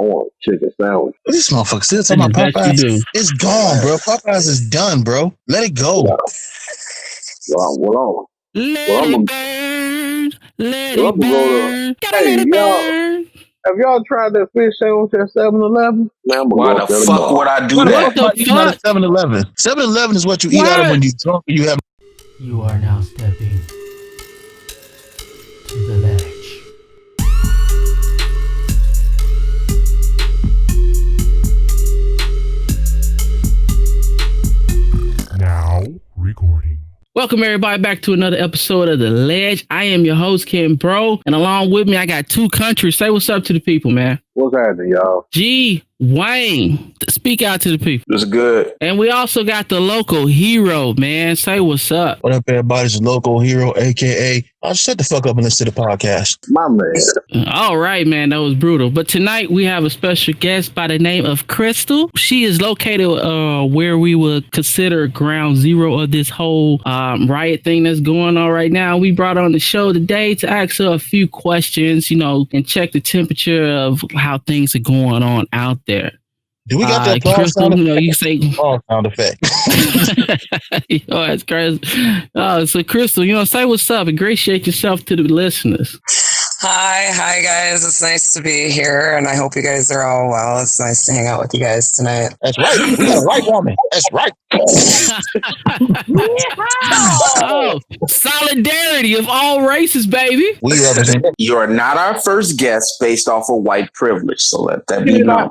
want a chicken sandwich. This motherfucker still talking about Popeyes. It's gone, bro. Popeyes is done, bro. Let it go. Yeah. Well, Let it burn. Let it burn. Gotta let it burn. have y'all tried that fish sandwich at 7-Eleven? Man, Why the fuck would I do that? What the fuck? 7-Eleven. 7-Eleven is what you eat out of when you drunk. You have. You are now stepping to the ledge. Now recording. Welcome everybody back to another episode of The Ledge. I am your host, Ken Bro, and along with me, I got two countries. Say what's up to the people, man. What's happening, y'all? G. Wayne, speak out to the people. It's good. And we also got the local hero, man. Say what's up. What up, everybody? It's the local hero, a.k.a. I'll shut the fuck up and listen to the podcast. My man. All right, man. That was brutal. But tonight we have a special guest by the name of Crystal. She is located where we would consider ground zero of this whole riot thing that's going on right now. We brought her on the show today to ask her a few questions, and check the temperature of how things are going on out there. Do we got that Crystal, sound you say sound effect? That's crazy. So Crystal, say what's up. Ingratiate yourself to the listeners. Hi guys. It's nice to be here, and I hope you guys are all well. It's nice to hang out with you guys tonight. That's right. We got a white woman. That's right. Oh, solidarity of all races, baby. We represent. You are not our first guest based off of white privilege, so let that be known.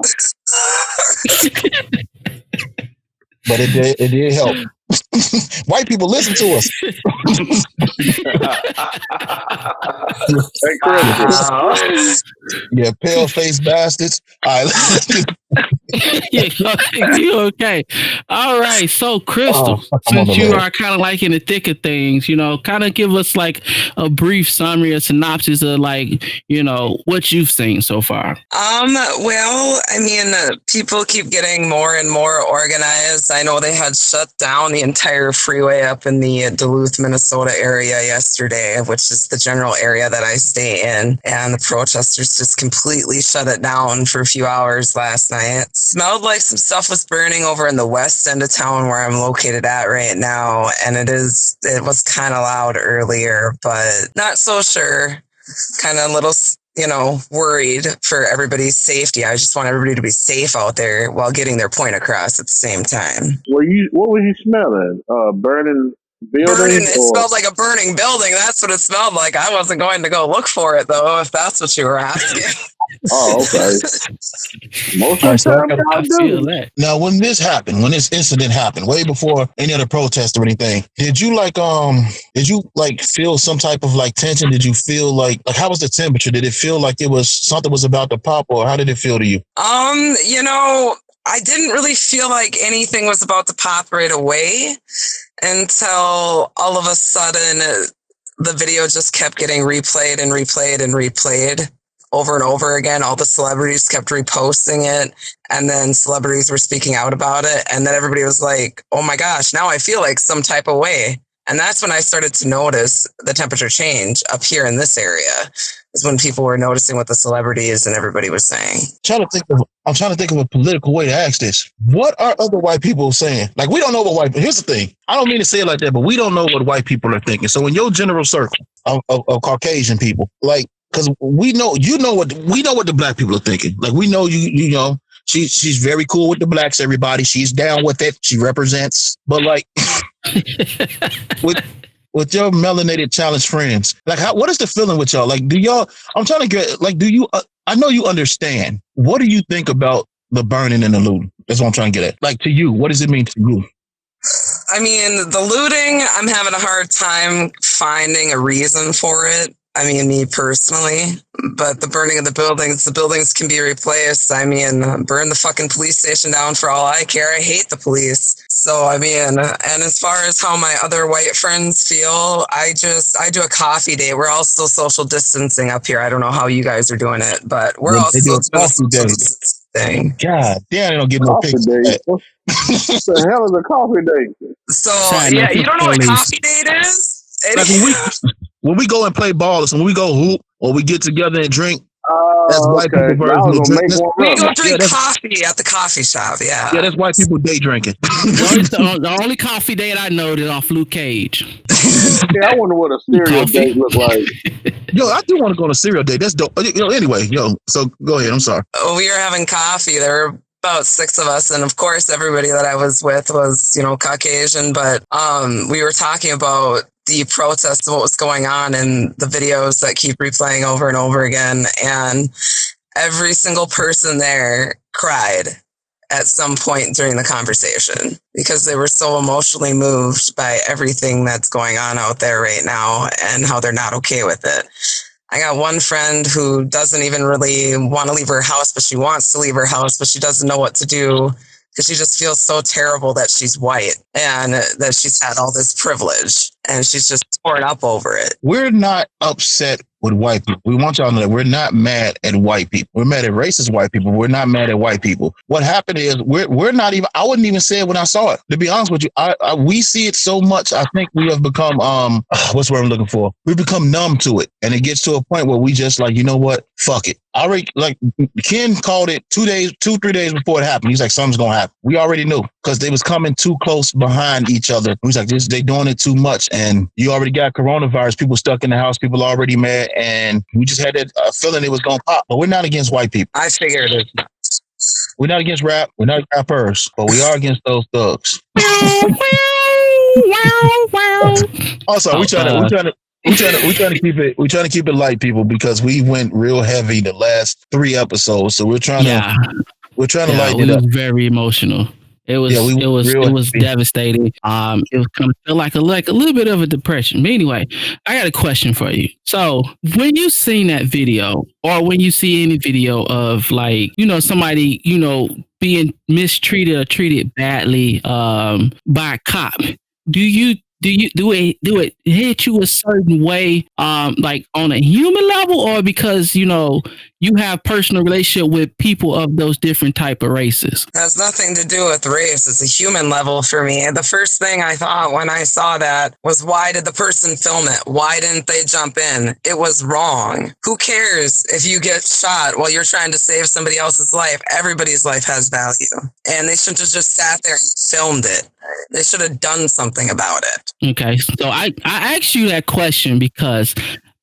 But it did help. White people listen to us. Yeah, pale faced bastards. All right. You okay? All right. So, Crystal, since you are kind of like in the thick of things, kind of give us like a brief summary, a synopsis of what you've seen so far. Well, people keep getting more and more organized. I know they had shut down the entire freeway up in the Duluth, Minnesota area yesterday, which is the general area that I stay in. And the protesters just completely shut it down for a few hours last night. Smelled like some stuff was burning over in the west end of town where I'm located at right now. And it was kind of loud earlier, but not so sure. Kind of a little, worried for everybody's safety. I just want everybody to be safe out there while getting their point across at the same time. What were you smelling? Burning building? It smelled like a burning building. That's what it smelled like. I wasn't going to go look for it, though, if that's what you were asking. Oh, okay. Most of the time, I do. Now, when this incident happened, way before any other protest or anything, did you feel some type of tension? Did you feel like how was the temperature? Did it feel like it was something was about to pop, or how did it feel to you? I didn't really feel like anything was about to pop right away until all of a sudden the video just kept getting replayed and replayed and replayed over and over again. All the celebrities kept reposting it, and then celebrities were speaking out about it. And then everybody was like, oh my gosh, now I feel like some type of way. And that's when I started to notice the temperature change up here in this area, is when people were noticing what the celebrities and everybody was saying. I'm trying to think of a political way to ask this. What are other white people saying? We don't know what here's the thing. I don't mean to say it like that, but we don't know what white people are thinking. So in your general circle of Caucasian people, because we know what the black people are thinking. We know she's very cool with the blacks. Everybody, she's down with it. She represents. But with your melanated challenged friends, what is the feeling with y'all? Do y'all? I'm trying to get do you? I know you understand. What do you think about the burning and the looting? That's what I'm trying to get at. To you, what does it mean to you? The looting, I'm having a hard time finding a reason for it. Me personally, but the burning of the buildings can be replaced. Burn the fucking police station down for all I care. I hate the police. So, and as far as how my other white friends feel, I do a coffee date. We're all still social distancing up here. I don't know how you guys are doing it, but we're all still doing social distancing. God damn, I don't get no pictures. What the hell is a coffee date? So, yeah, you don't know what a coffee date is? When we go and play ball, when we go hoop or we get together and drink, That's white okay. people I version was of gonna drink. make one We up. go drink that's coffee at the coffee shop. Yeah. yeah, that's white people day drinking. The only coffee date I know is off Luke Cage. Yeah, I wonder what a cereal Coffee. date look like. Yo, I do want to go on a cereal day. That's dope. Anyway, so go ahead. I'm sorry. We were having coffee. There were about 6 of us, and of course, everybody that I was with was, Caucasian. But we were talking about the protests of what was going on and the videos that keep replaying over and over again. And every single person there cried at some point during the conversation because they were so emotionally moved by everything that's going on out there right now and how they're not okay with it. I got one friend who doesn't even really want to leave her house, but she wants to leave her house, but she doesn't know what to do because she just feels so terrible that she's white and that she's had all this privilege and she's just torn up over it. We're not upset with white people. We want y'all to know that we're not mad at white people. We're mad at racist white people. We're not mad at white people. What happened is we're not even. I wouldn't even say it when I saw it. To be honest with you, we see it so much. I think we have become what's the word I'm looking for? We become numb to it, and it gets to a point where we just like, you know what? Fuck it. I already like Ken called it 3 days before it happened. He's like, something's gonna happen. We already knew because they was coming too close behind each other. He was like, they doing it too much, and you already got coronavirus. People stuck in the house. People already mad. And we just had that feeling it was going to pop. But we're not against white people. I figured it. We're not against rap. We're not rappers. But we are against those thugs. Also, we're trying to keep it light, people, because we went real heavy the last 3 episodes. So we're trying to lighten it up. It was very emotional. It was devastating. It was kind of felt like a little bit of a depression. But anyway, I got a question for you. So when you seen that video, or when you see any video of like, somebody, being mistreated or treated badly by a cop, do it hit you a certain way, like on a human level, or because you have personal relationship with people of those different type of races? It has nothing to do with race. It's a human level for me. And the first thing I thought when I saw that was, why did the person film it? Why didn't they jump in? It was wrong. Who cares if you get shot while you're trying to save somebody else's life? Everybody's life has value. And they shouldn't have just sat there and filmed it. They should have done something about it. Okay, so I asked you that question because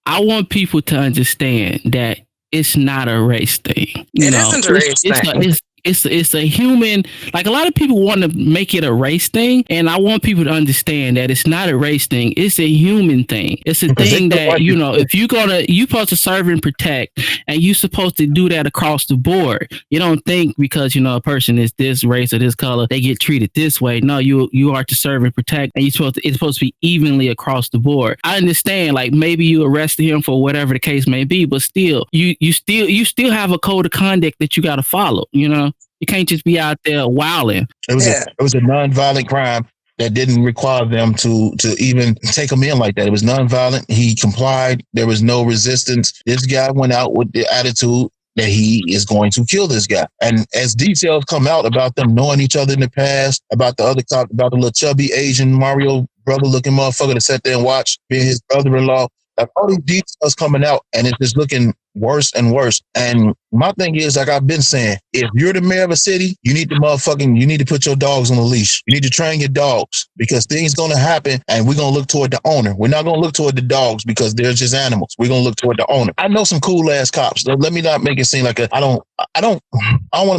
I want people to understand that it's not a race thing. It isn't a race thing. It's a human, like a lot of people want to make it a race thing. And I want people to understand that it's not a race thing. It's a human thing. It's a thing that, if you're supposed to serve and protect, and you're supposed to do that across the board. You don't think because, a person is this race or this color, they get treated this way. No, you are to serve and protect, and it's supposed to be evenly across the board. I understand, like maybe you arrested him for whatever the case may be, but still, you still have a code of conduct that you got to follow, You can't just be out there wilding. It was a non-violent crime that didn't require them to even take him in like that. It was non-violent. He complied. There was no resistance. This guy went out with the attitude that he is going to kill this guy. And as details come out about them knowing each other in the past, about the other cop, about the little chubby Asian Mario brother looking motherfucker that sat there and watched, being his brother-in-law, like all these details coming out, and it's just looking worse and worse. And my thing is, like I've been saying, if you're the mayor of a city, you need to put your dogs on a leash. You need to train your dogs, because things going to happen, and we're going to look toward the owner. We're not going to look toward the dogs because they're just animals. We're going to look toward the owner. I know some cool ass cops. Let me not make it seem like I don't want to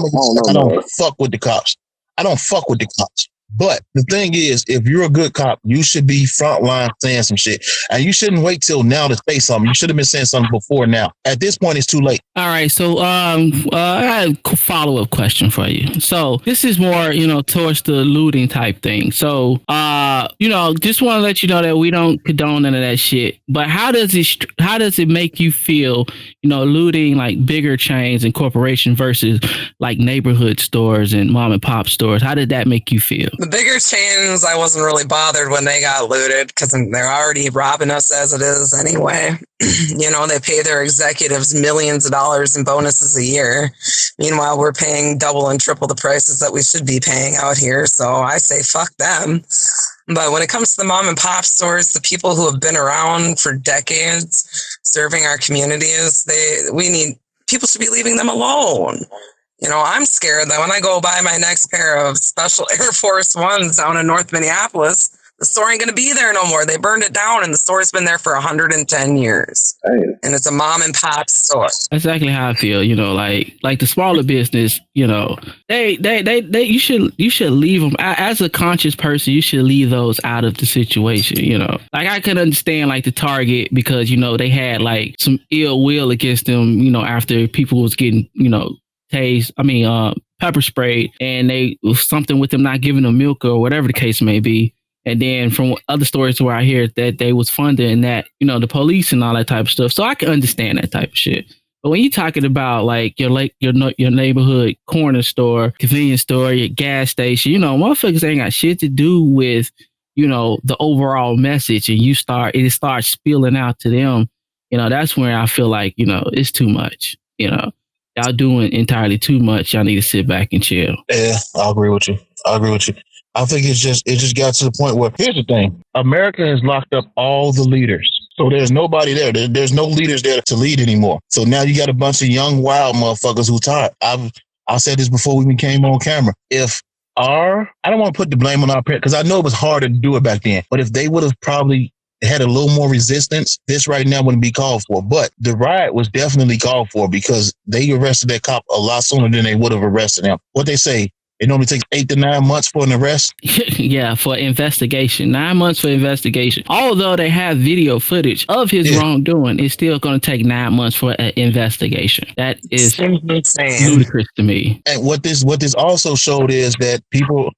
make it seem like I don't fuck with the cops. I don't fuck with the cops. But the thing is, if you're a good cop, you should be frontline saying some shit. And you shouldn't wait till now to say something. You should have been saying something before now. At this point, it's too late. All right. So I have a follow-up question for you. So this is more, towards the looting type thing. So, just want to let you know that we don't condone none of that shit. But how does it make you feel, looting like bigger chains and corporations versus like neighborhood stores and mom and pop stores? How did that make you feel? The bigger chains, I wasn't really bothered when they got looted because they're already robbing us as it is anyway. They pay their executives millions of dollars in bonuses a year. Meanwhile, we're paying double and triple the prices that we should be paying out here. So I say fuck them. But when it comes to the mom and pop stores, the people who have been around for decades serving our communities, we need people should be leaving them alone. You know, I'm scared that when I go buy my next pair of Special Air Force Ones down in North Minneapolis, the store ain't going to be there no more. They burned it down, and the store's been there for 110 years. And it's a mom and pop store. That's exactly how I feel. You know, like the smaller business. You know, you should leave them. As a conscious person, you should leave those out of the situation. You know, like I can understand like the Target because you know they had like some ill will against them. You know, after people was getting pepper sprayed, and they was something with them not giving them milk or whatever the case may be. And then from other stories where I hear that they was funding that, you know, the police and all that type of stuff. So I can understand that type of shit. But when you're talking about like your neighborhood corner store, convenience store, your gas station, you know, motherfuckers ain't got shit to do with, you know, the overall message, and it starts spilling out to them. You know, that's where I feel like, you know, it's too much. You know, y'all doing entirely too much. Y'all need to sit back and chill. Yeah, I agree with you. I think it just got to the point where, here's the thing. America has locked up all the leaders. So there's nobody there. There's no leaders there to lead anymore. So now you got a bunch of young, wild motherfuckers who tired. I said this before we even came on camera. I don't want to put the blame on our parents, because I know it was harder to do it back then. But if they would have probably had a little more resistance, this right now wouldn't be called for. But the riot was definitely called for because they arrested that cop a lot sooner than they would have arrested him. What they say, it normally takes 8 to 9 months for an arrest. Yeah, for investigation. 9 months for investigation. Although they have video footage of his wrongdoing, it's still going to take 9 months for an investigation. That is ludicrous to me. And what this also showed is that people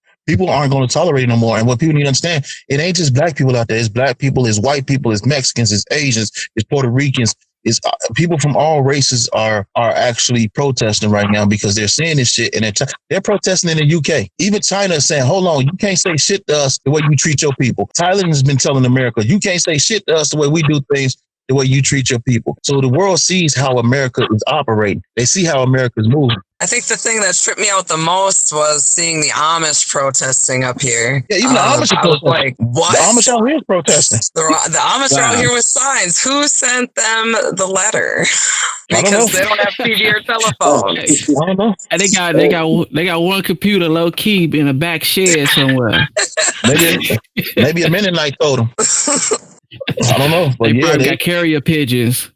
aren't going to tolerate it no more. And what people need to understand, it ain't just black people out there. It's black people, it's white people, it's Mexicans, it's Asians, it's Puerto Ricans. It's people from all races are actually protesting right now because they're seeing this shit, and they're protesting in the UK. Even China is saying, hold on, you can't say shit to us the way you treat your people. Thailand has been telling America, you can't say shit to us the way we do things, the way you treat your people. So the world sees how America is operating. They see how America is moving. I think the thing that tripped me out the most was seeing the Amish protesting up here. Yeah, even the Amish are protesting. Like, what? The Amish out here is protesting. The Amish are out here with signs. Who sent them the letter? Because they don't have TV or telephone. I don't know. And they got one computer low key in a back shed somewhere. Maybe a Mennonite told them. I don't know. But they probably got carrier pigeons.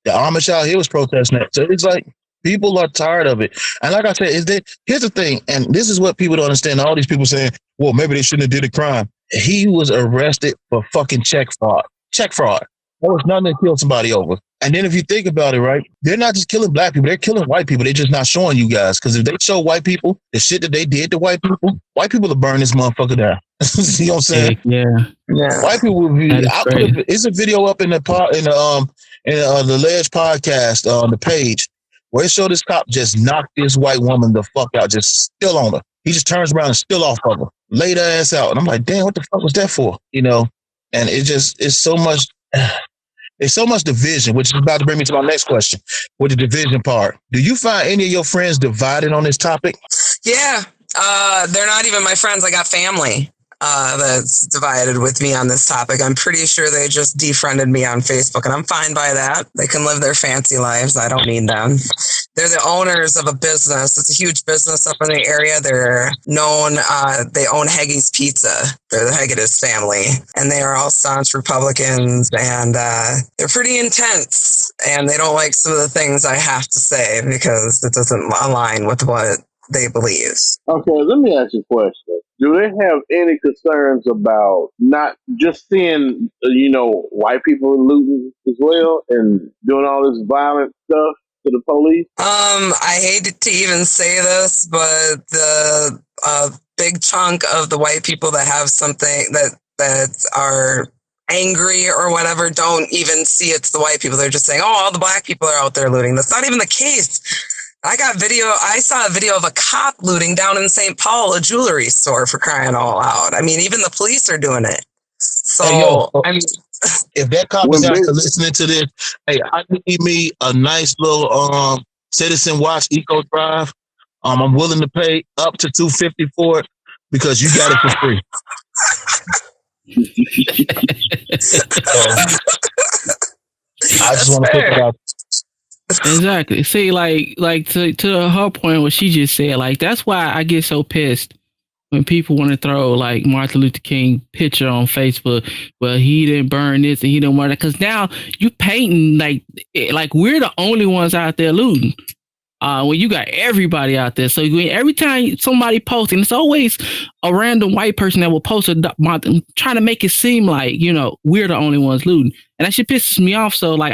The Amish out here was protesting that. So it's like, people are tired of it. And like I said, here's the thing, and this is what people don't understand. All these people saying, well, maybe they shouldn't have did a crime. He was arrested for fucking check fraud. Check fraud. That was nothing to kill somebody over. And then if you think about it, right, they're not just killing black people, they're killing white people. They're just not showing you guys. Because if they show white people the shit that they did to white people will burn this motherfucker down. You know what I'm saying? Yeah. White people will be. It's a video up in the Ledge podcast on the page, where it showed this cop just knocked this white woman the fuck out, just still on her. He just turns around and still off of her, laid her ass out. And I'm like, damn, what the fuck was that for? You know? And it's so much division, which is about to bring me to my next question, with the division part. Do you find any of your friends divided on this topic? Yeah. They're not even my friends. I got family that's divided with me on this topic. I'm pretty sure they just defriended me on Facebook, and I'm fine by that. They can live their fancy lives. I don't need them. They're the owners of a business. It's a huge business up in the area. They're known. They own Haggis Pizza. They're the Hagedis family, and they are all staunch Republicans, and they're pretty intense, and they don't like some of the things I have to say because it doesn't align with what they believe. Okay, let me ask you a question. Do they have any concerns about not just seeing, white people looting as well and doing all this violent stuff to the police? I hate to even say this, but the big chunk of the white people that have something that are angry or whatever don't even see it's the white people. They're just saying, oh, all the black people are out there looting. That's not even the case. I saw a video of a cop looting down in St. Paul, a jewelry store, for crying all out. I mean, even the police are doing it. So, if that cop is out listening to this, hey, I need me a nice little Citizen Watch Eco Drive. I'm willing to pay up to $250 for it because you got it for free. I just want to put it out. Exactly. See, like to her point, what she just said, like that's why I get so pissed when people want to throw like Martin Luther King picture on Facebook. Well, he didn't burn this and he didn't burn that, because now you painting like we're the only ones out there looting. When you got everybody out there. So every time somebody posts, and it's always a random white person that will post trying to make it seem like, we're the only ones looting. And that shit pisses me off. So like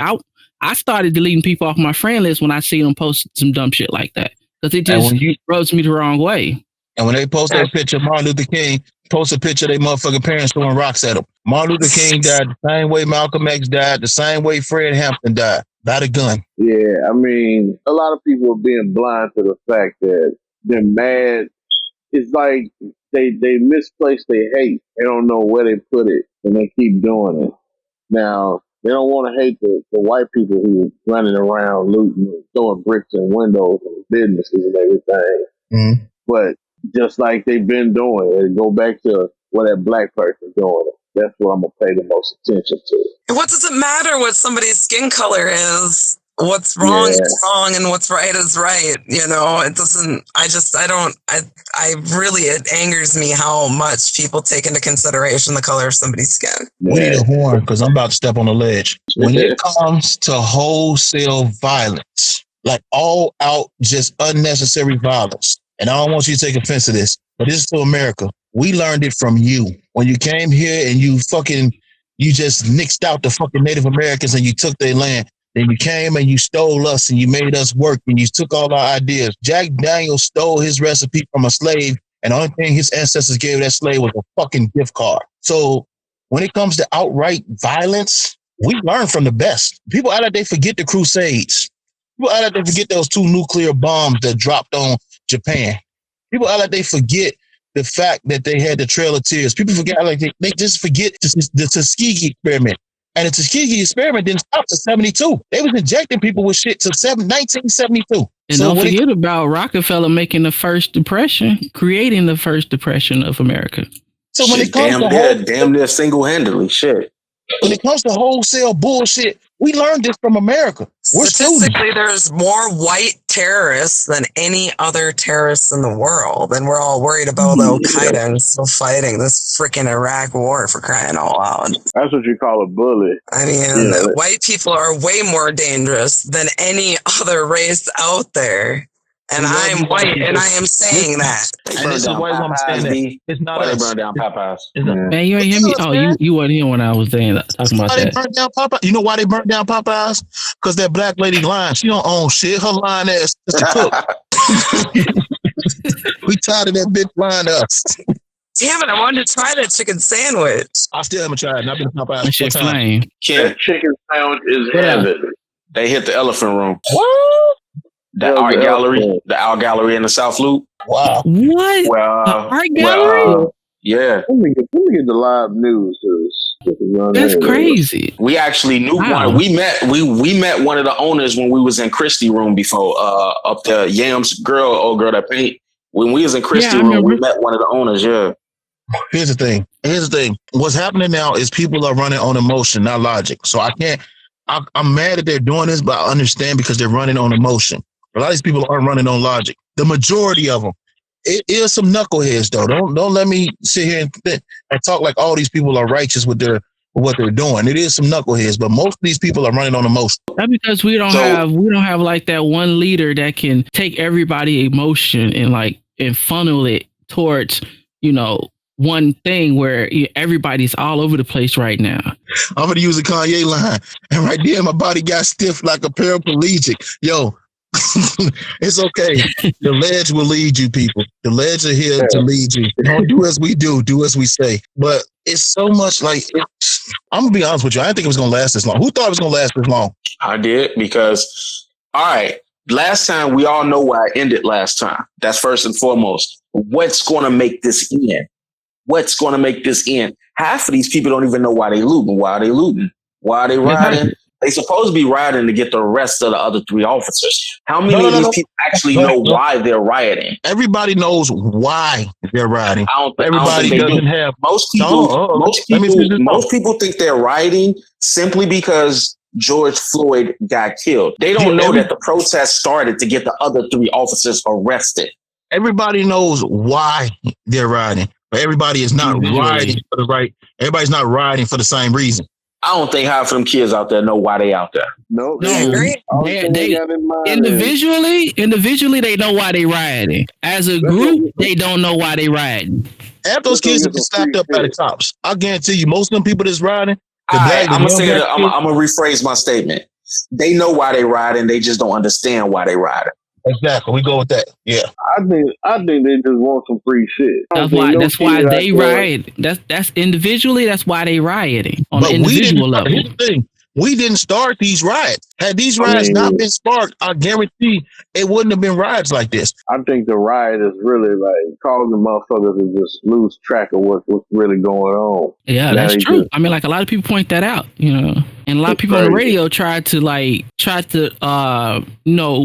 I started deleting people off my friend list when I see them post some dumb shit like that. Because it just rubs me the wrong way. And when they post that picture, Martin Luther King post a picture of their motherfucking parents throwing rocks at him. Martin Luther King died the same way Malcolm X died, the same way Fred Hampton died, by the gun. Yeah, I mean, a lot of people are being blind to the fact that they're mad. It's like they misplace their hate. They don't know where they put it, and they keep doing it. Now, they don't want to hate the white people who are running around looting and throwing bricks in windows and businesses and everything. Mm-hmm. But just like they've been doing, and go back to what that black person's doing. That's what I'm going to pay the most attention to. What does it matter what somebody's skin color is? What's wrong is wrong and what's right is right. It doesn't, it angers me how much people take into consideration the color of somebody's skin. We need a horn because I'm about to step on the ledge. When it comes to wholesale violence, like all out, just unnecessary violence, and I don't want you to take offense to this, but this is to America. We learned it from you. When you came here and you just nixed out the fucking Native Americans and you took their land. Then you came and you stole us and you made us work and you took all our ideas. Jack Daniels stole his recipe from a slave, and the only thing his ancestors gave that slave was a fucking gift card. So when it comes to outright violence, we learn from the best. People act like they forget the Crusades. People act like they forget those 2 nuclear bombs that dropped on Japan. People act like they forget the fact that they had the Trail of Tears. People forget, like they just forget the Tuskegee experiment. And the Tuskegee experiment didn't stop to 72. They was injecting people with shit to 1972. And so don't forget about Rockefeller making the first depression, creating the first depression of America. So when it comes damn near single-handedly, shit. When it comes to wholesale bullshit, we learned this from America. Statistically, there's more white terrorists than any other terrorists in the world. And we're all worried about Al-Qaeda and still fighting this freaking Iraq war, for crying out loud. That's what you call a bully. I mean, white people are way more dangerous than any other race out there. And I'm white, and I am saying that. And this is why I'm saying that. It's not they burned down Popeyes. Man, you ain't hear me? Oh, you wasn't here when I was talking about that. They burned down Popeyes? You know why they burned down Popeyes? Because that black lady lying. She don't own shit. Her lying ass is to cook. We tired of that bitch lying to us. Damn it, I wanted to try that chicken sandwich. I still haven't tried it. I've been to Popeyes. That shit flame. That chicken sandwich is heaven. They hit the elephant room. What? The art gallery in the South Loop. Wow. What? Well, art gallery? Yeah. Let me get the live news. That's crazy. We actually knew one. We met one of the owners when we was in Christie room before, up there. Yams old girl that paint. When we was in Christie room, we met one of the owners. Yeah. Here's the thing. What's happening now is people are running on emotion, not logic. So I'm mad that they're doing this, but I understand because they're running on emotion. A lot of these people aren't running on logic. The majority of them. It is some knuckleheads though. Don't let me sit here and talk like all these people are righteous with what they're doing. It is some knuckleheads, but most of these people are running on emotion. That's because we don't have like that one leader that can take everybody emotion and funnel it towards, one thing where everybody's all over the place right now. I'm going to use a Kanye line. And right there, my body got stiff like a paraplegic. Yo, it's okay. The ledge will lead you, people. The ledge are here to lead you. Don't do as we do as we say. But it's so much like, I'm going to be honest with you. I didn't think it was going to last this long. Who thought it was going to last this long? I did because, all right, last time we all know why it ended last time. That's first and foremost. What's going to make this end? What's going to make this end? Half of these people don't even know why they looting. Why are they looting? Why are they riding? They supposed to be riding to get the rest of the other 3 officers. How many of these people actually know why they're rioting? Everybody knows why they're riding. Everybody doesn't have. Most people think they're rioting simply because George Floyd got killed. They don't know that the protest started to get the other 3 officers arrested. Everybody knows why they're rioting, but everybody is not rioting for the right. Everybody's not rioting for the same reason. I don't think half of them kids out there know why they out there. No, they individually they know why they rioting. As a group, they don't know why they rioting. Half those kids have been slapped up by the cops. I guarantee you, most of them people that's rioting. I'm gonna rephrase my statement. They know why they rioting. They just don't understand why they rioting. Exactly. We go with that. Yeah. I think they just want some free shit. That's why they riot. That's individually. That's why they rioting on the individual level. Here's the thing. We didn't start these riots. Had these riots not been sparked, I guarantee it wouldn't have been riots like this. I think the riot is really like causing motherfuckers to just lose track of what's really going on. Yeah, that's true. I mean, like a lot of people point that out, and a lot of people on the radio try to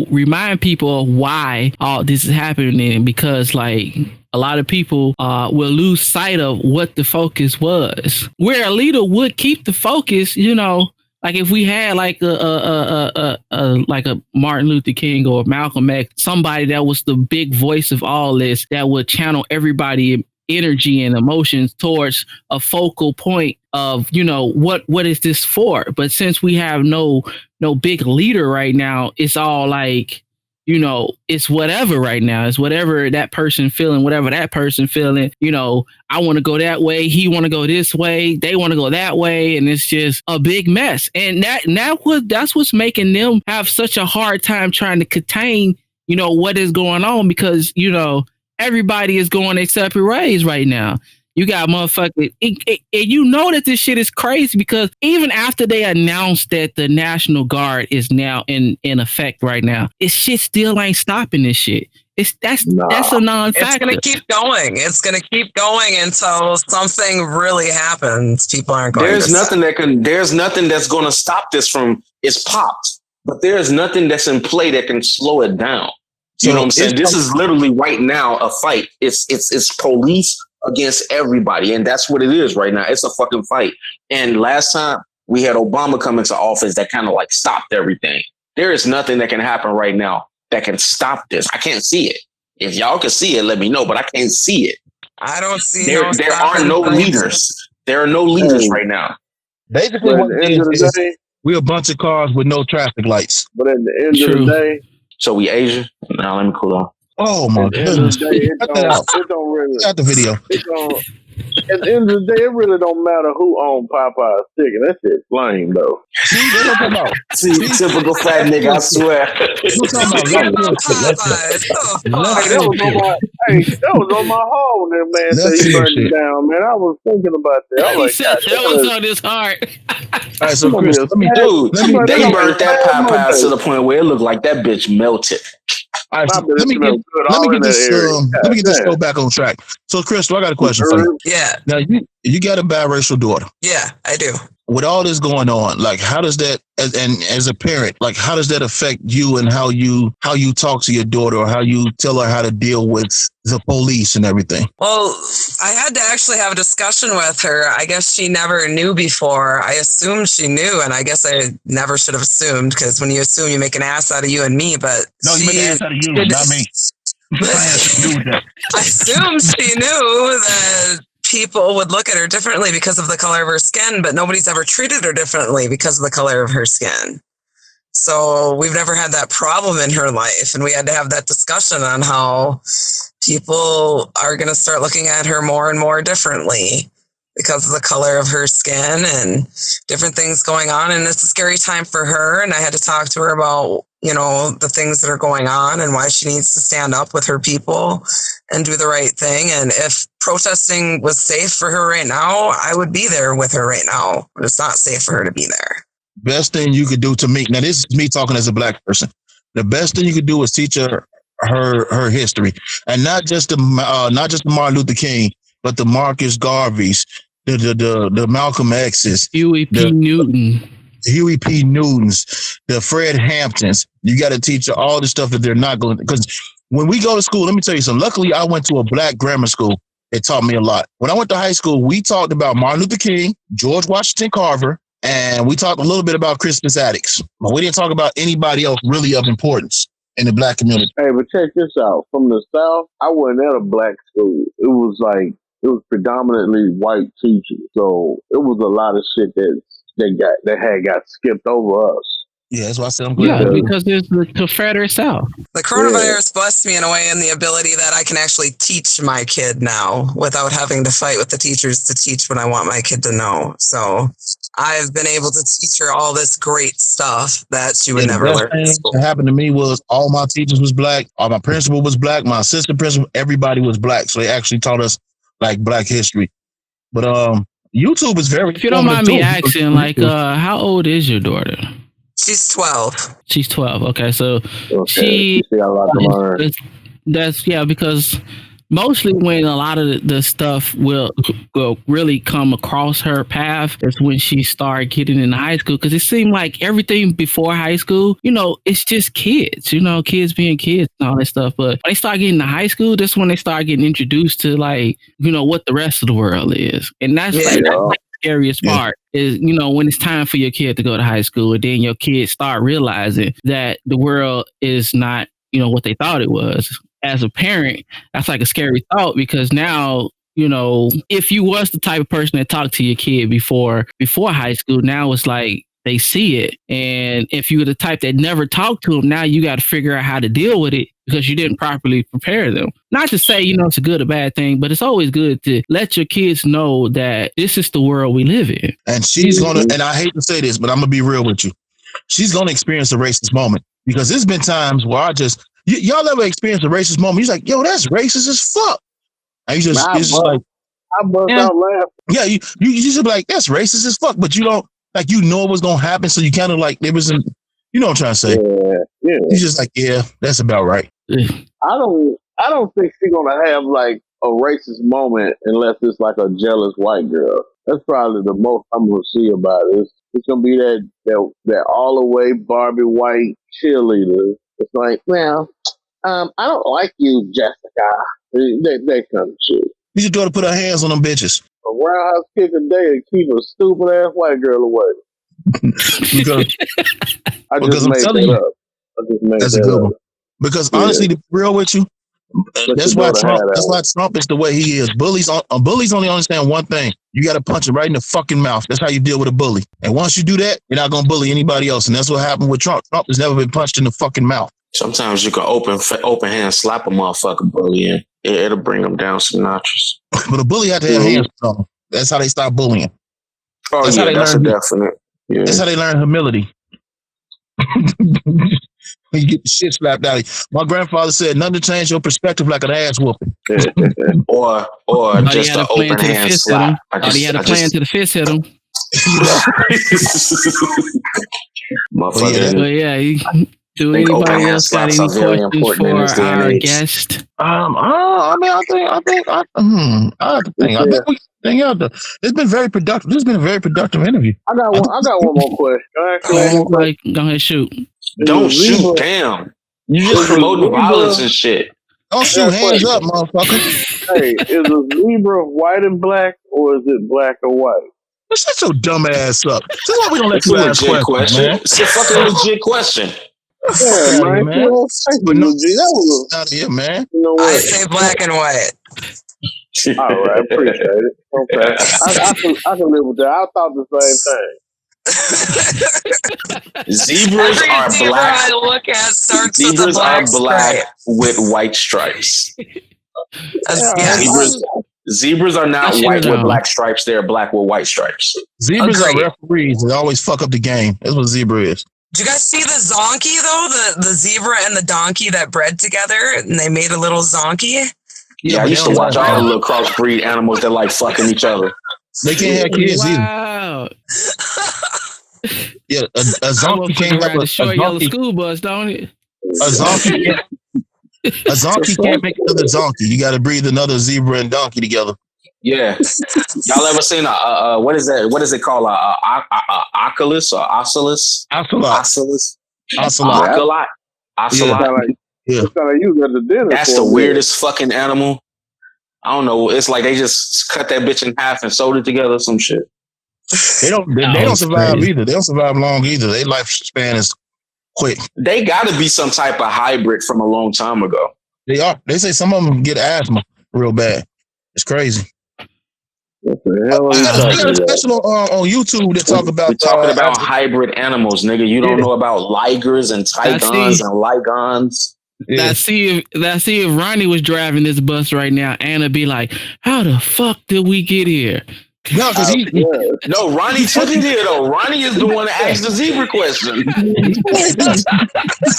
remind people why all this is happening, because like a lot of people will lose sight of what the focus was. Where a leader would keep the focus, like if we had like a Martin Luther King or Malcolm X, somebody that was the big voice of all this, that would channel everybody energy and emotions towards a focal point of, what is this for? But since we have no big leader right now, it's all like, it's whatever right now. It's whatever that person feeling, I want to go that way. He want to go this way. They want to go that way. And it's just a big mess. And that's what's making them have such a hard time trying to contain, what is going on, because, everybody is going their separate ways right now. You got motherfuckers, and that this shit is crazy, because even after they announced that the National Guard is now in effect right now, this shit still ain't stopping this shit. That's a non-factor. It's gonna keep going. It's gonna keep going until something really happens. People aren't going. There's nothing that's gonna stop this from. It's popped, but there's nothing that's in play that can slow it down. You know what I'm saying? This is literally right now a fight. It's police against everybody, and that's what it is right now. It's a fucking fight. And last time we had Obama come into office, that kind of like stopped everything. There is nothing that can happen right now that can stop this. I can't see it. If y'all can see it, let me know, but I can't see it. I don't see there are no leaders. There are no leaders right now. Basically, what it is, we're a bunch of cars with no traffic lights. But at the end of the day, so we Asian? Now let me cool off. Oh my goodness! It don't really. Got the video. At the end of the day, it really don't matter who owns Popeye's chicken. That shit's lame though. See, typical fat nigga. I swear. That was on my heart when that man said he burned it down. Man, I was thinking about that. I was like, that was on his heart. All right, so Chris, they burnt that Popeye to the point where it looked like that bitch melted. All right, so let me get this show back on track. So, Crystal, I got a question for you. Yeah. Now, you got a biracial daughter. Yeah, I do. With all this going on, like, how does that, as a parent, like, how does that affect you and how you talk to your daughter, or how you tell her how to deal with the police and everything? Well, I had to actually have a discussion with her. I guess she never knew before. I assumed she knew, and I guess I never should have assumed, because when you assume, you make an ass out of you and me. But no, you make an ass out of you, not me. I assumed she knew that people would look at her differently because of the color of her skin, but nobody's ever treated her differently because of the color of her skin. So we've never had that problem in her life. And we had to have that discussion on how people are going to start looking at her more and more differently because of the color of her skin and different things going on. And it's a scary time for her. And I had to talk to her about, the things that are going on and why she needs to stand up with her people and do the right thing. And if protesting was safe for her right now, I would be there with her right now, but it's not safe for her to be there. Best thing you could do to me, now this is me talking as a black person, the best thing you could do is teach her history, and not just the Martin Luther King, but the Marcus Garveys, the Malcolm X's, Huey P. Newtons, the Fred Hamptons. You got to teach her all the stuff that they're not going to, because when we go to school, let me tell you something. Luckily, I went to a black grammar school. It taught me a lot. When I went to high school, we talked about Martin Luther King, George Washington Carver, And we talked a little bit about Christmas addicts, but we didn't talk about anybody else really of importance in the black community. Hey, but check this out. From the South, I wasn't at a black school. It was predominantly white teachers. So it was a lot of shit that had got skipped over us. Yeah, that's why I said I'm Yeah, glad. because it's the Confederate South. The coronavirus blessed me in a way in the ability that I can actually teach my kid now without having to fight with the teachers to teach what I want my kid to know. So I've been able to teach her all this great stuff that she would never The best learn thing in school. that happened to me was all my teachers was black, all my principal was black, my assistant principal, everybody was black. So they actually taught us like black history. But YouTube is very. If you don't mind me asking, like, how old is your daughter? She's 12. She's 12. Okay, so she got a lot to learn. That's because mostly when a lot of the stuff will really come across her path is when she started getting into high school, because it seemed like everything before high school, it's just kids, kids being kids and all that stuff. But when they start getting to high school, that's when they start getting introduced to like, what the rest of the world is. And that's like the scariest part is, when it's time for your kid to go to high school, and then your kids start realizing that the world is not, what they thought it was. As a parent, that's like a scary thought, because now, if you was the type of person that talked to your kid before high school, now it's like they see it. And if you were the type that never talked to them, now you got to figure out how to deal with it because you didn't properly prepare them. Not to say, it's a good or bad thing, but it's always good to let your kids know that this is the world we live in. And she's going to, and I hate to say this, but I'm going to be real with you. She's going to experience a racist moment, because there's been times where y'all ever experience a racist moment? You're like, yo, that's racist as fuck. And it's just like, I bust out laughing. Yeah, you just be like, that's racist as fuck, but you don't, like, it was going to happen. So you kind of like, it wasn't, what I'm trying to say? Yeah. He's just like, yeah, that's about right. I don't think she's going to have like a racist moment unless it's like a jealous white girl. That's probably the most I'm going to see about it. It's going to be that all the way Barbie white cheerleader. It's like, well, I don't like you, Jessica. That kind of shit. You should do to put her hands on them bitches. A roundhouse kick a day and keep a stupid ass white girl away. I just made that up. That's a good one. Because honestly, to be real with you, that's why Trump is the way he is. Bullies only understand one thing. You got to punch him right in the fucking mouth. That's how you deal with a bully. And once you do that, you're not going to bully anybody else. And that's what happened with Trump. Trump has never been punched in the fucking mouth. Sometimes you can open hand slap a motherfucker bully and it'll bring them down some notches. But a bully had to have hands on them. That's how they stop bullying. Oh, that's that's a definite. Yeah. That's how they learn humility. When you get the shit slapped out of you. My grandfather said, nothing to change your perspective like an ass whooping. or just an open hand slap. He had a plan to the fist hit him. Motherfucker. Do anybody else got any questions for our guest? I think it's been very productive. This has been a very productive interview. I got one more question. Go ahead, shoot. Don't shoot, damn. You just promoting violence and shit. Don't shoot, hands up, motherfucker. Hey, is a zebra white and black, or is it black or white? Shut your dumb ass up. That's why we don't let you ask questions, man. It's a fucking legit question. Yeah, man. But no, that was out of here, man. I say black and white. All right, appreciate it. Okay, I can live with that. I thought the same thing. Zebras are black. I look at starts Zebras with a are black with white stripes. Zebras are not white with black stripes. They're black with white stripes. Zebras are referees. They always fuck up the game. That's what a zebra is. Did you guys see the zonkey though? The zebra and the donkey that bred together, and they made a little zonkey. Yeah, I used to watch all the little crossbreed animals that like fucking each other. They can't have kids either. Yeah, a zonkey can't have a short yellow school bus, don't it? A zonkey can't make another zonkey. You got to breed another zebra and donkey together. Yeah, y'all ever seen what is that? What is it called? Oculus or ocelus? Ocelot. Yeah. That's the weirdest fucking animal. I don't know. It's like they just cut that bitch in half and sewed it together or some shit. They don't It's survive crazy. either. They don't survive long either. Their lifespan is quick. They got to be some type of hybrid from a long time ago. They are. They say some of them get asthma real bad. It's crazy. What the hell are we They got talking a about? special on YouTube that talk We're about talking about after. hybrid animals, nigga. You don't Yeah, know about ligers and That's tigons and ligons. yeah. See if Ronnie was driving this bus right now, Anna be like, "How the fuck did we get here?" No, because he Yeah. No, Ronnie took it here though. Ronnie is the one that asked the zebra question.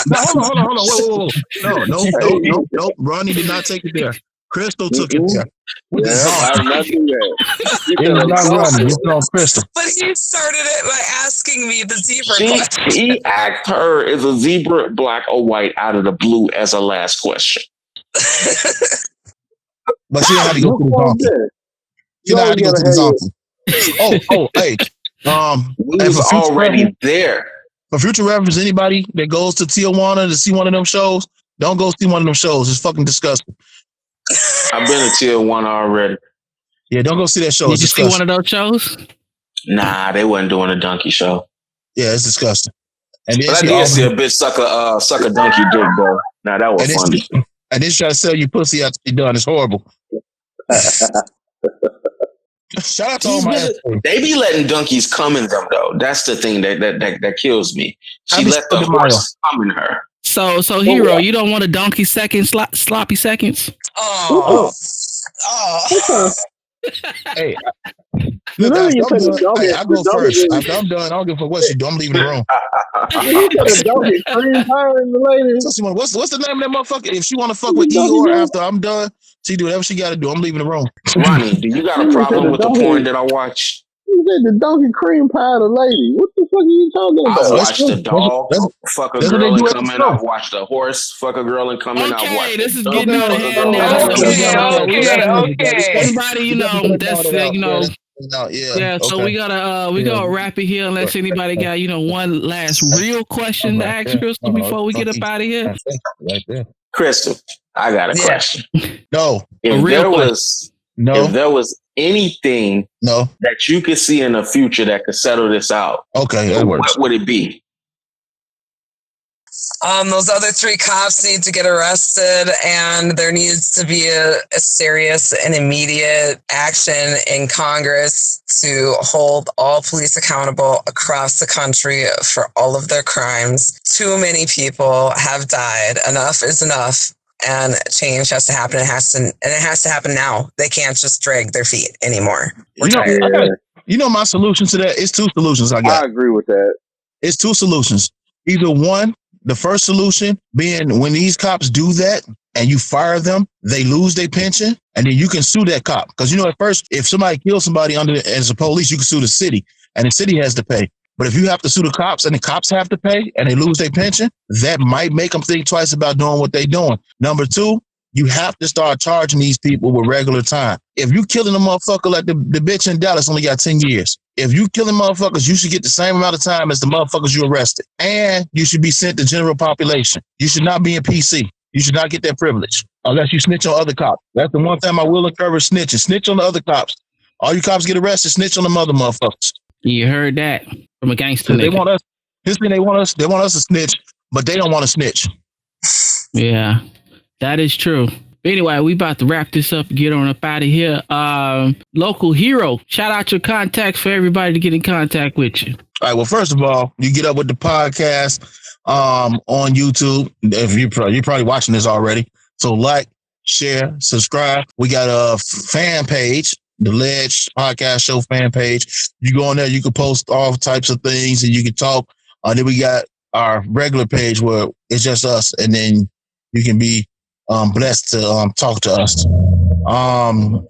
No, hold on. Whoa. Hey, No. Ronnie did not take it there. Crystal took it mm-mm. there with the Yeah, I donkey. did not do that. You It said was a not Ronnie. donkey. It's on Crystal. But he started it by asking me the zebra She question. he asked her, is a zebra black or white out of the blue as a last question. But she had to go Look through the on donkey. there. She You had always to go gotta through the have your. donkey. Hey. We And was for future reference, already there. anybody that goes to Tijuana to see one of them shows, don't go see one of them shows. It's fucking disgusting. I've been to tier one already. Yeah, don't go see that show. It's Did you see one disgusting. of those shows? Nah, they wasn't doing a donkey show. Yeah, it's disgusting. And then But I she did offers, see a bitch suck a donkey dick though. Now that and was then funny. she try to sell you pussy after she done. It's horrible. Shout out to all These my bitches, experts. they be letting donkeys come in them though. That's the thing that kills me. She Happy let the 4th de Mayo. horse come in her. So Hero, you don't want a donkey second sloppy seconds? Oh, Okay. Hey, You look, know, after you I'm said done, hey, I the go donkey first. is. After I'm done, I don't give a fuck what she do. I'm leaving the room. You said the donkey cream pie in the lady. So Simone, what's the name of that motherfucker? If she want to fuck The with donkey Eeyore girl. after I'm done, she do whatever she got to do. I'm leaving the room. Ronnie, do you got a You said problem the with the donkey. porn that I watch? You said the donkey cream pie the lady. What the fuck are you talking I've about? That's watched true. a dog fuck a That's what they girl and do at the come in. show. I've watched a horse fuck a girl and come in. I've Okay, watched a this is getting donkey out of fuck a hand girl and now. come in. So okay, we okay, gotta okay. everybody, We gotta that's it out. yeah. So Okay. we gotta wrap it here unless anybody got one last real question to ask Crystal before we get up out of here. Right there. Crystal, I got a Yeah. question. No. A real question. If there was anything No. that you could see in the future that could settle this out, Okay, that works. what would it be? Those other 3 cops need to get arrested, and there needs to be a serious and immediate action in Congress to hold all police accountable across the country for all of their crimes. Too many people have died. Enough is enough, and change has to happen. It has to happen now. They can't just drag their feet anymore. We're tired. My solution to that is 2 solutions I got. I agree with that. It's 2 solutions. Either one, the first solution being when these cops do that and you fire them, they lose their pension, and then you can sue that cop. Because at first, if somebody kills somebody as a police, you can sue the city, and the city has to pay. But if you have to sue the cops and the cops have to pay and they lose their pension, that might make them think twice about doing what they're doing. Number 2, you have to start charging these people with regular time. If you killing a motherfucker like the bitch in Dallas only got 10 years. If you killing motherfuckers, you should get the same amount of time as the motherfuckers you arrested. And you should be sent to general population. You should not be in PC. You should not get that privilege unless you snitch on other cops. That's the one time I will encourage snitching. Snitch on the other cops. All you cops get arrested, snitch on the other motherfuckers. You heard that from a gangster nigga. They want us. They want us to snitch, but they don't want to snitch. Yeah, that is true. Anyway, we about to wrap this up and get on up out of here. Local Hero, shout out your contacts for everybody to get in contact with you. All right. Well, first of all, you get up with the podcast on YouTube. If you're probably watching this already, so like, share, subscribe. We got a fan page, the Ledge Podcast Show fan page. You go on there, you can post all types of things, and you can talk. Then we got our regular page where it's just us, and then you can be blessed to talk to us.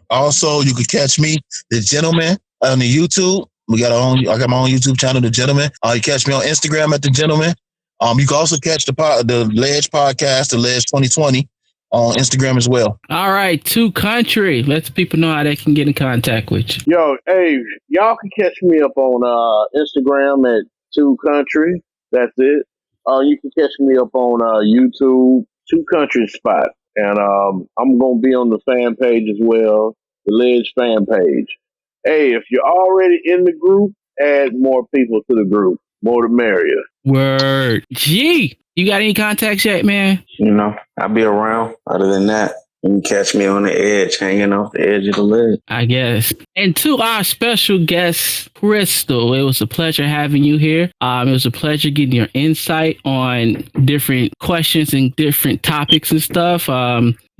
Also, you could catch me, The Gentleman, on the YouTube. I got my own YouTube channel, The Gentleman. You catch me on Instagram at The Gentleman. You can also catch the Ledge Podcast, The Ledge 2020, on Instagram as well. All right, 2 Country. Let the people know how they can get in contact with you. Yo, hey, y'all can catch me up on Instagram at 2 Country. That's it. You can catch me up on YouTube, 2 Country Spot. And I'm going to be on the fan page as well, the Ledge fan page. Hey, if you're already in the group, add more people to the group. More the merrier. Word. Gee, you got any contacts yet, man? You know, I'll be around. Other than that, you can catch me on the edge, hanging off the edge of the ledge. I guess. And to our special guest, Crystal, it was a pleasure having you here. It was a pleasure getting your insight on different questions and different topics and stuff.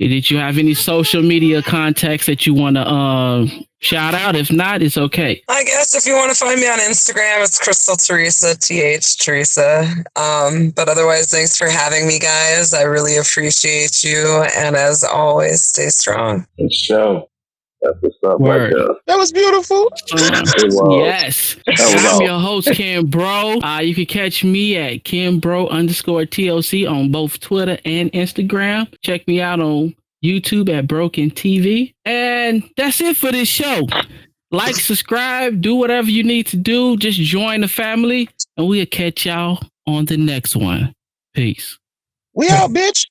Did you have any social media contacts that you want to shout out? If not, it's okay. I guess if you want to find me on Instagram, it's Crystal Teresa, Teresa. But otherwise, thanks for having me, guys. I really appreciate you. And as always, stay strong. For sure. That's what's up Word. right there. That was beautiful. Yes. And I'm your host, Ken Bro. You can catch me at KenBro_TLC on both Twitter and Instagram. Check me out on YouTube at Broken TV. And that's it for this show. Like, subscribe, do whatever you need to do. Just join the family, and we'll catch y'all on the next one. Peace. We out, bitch.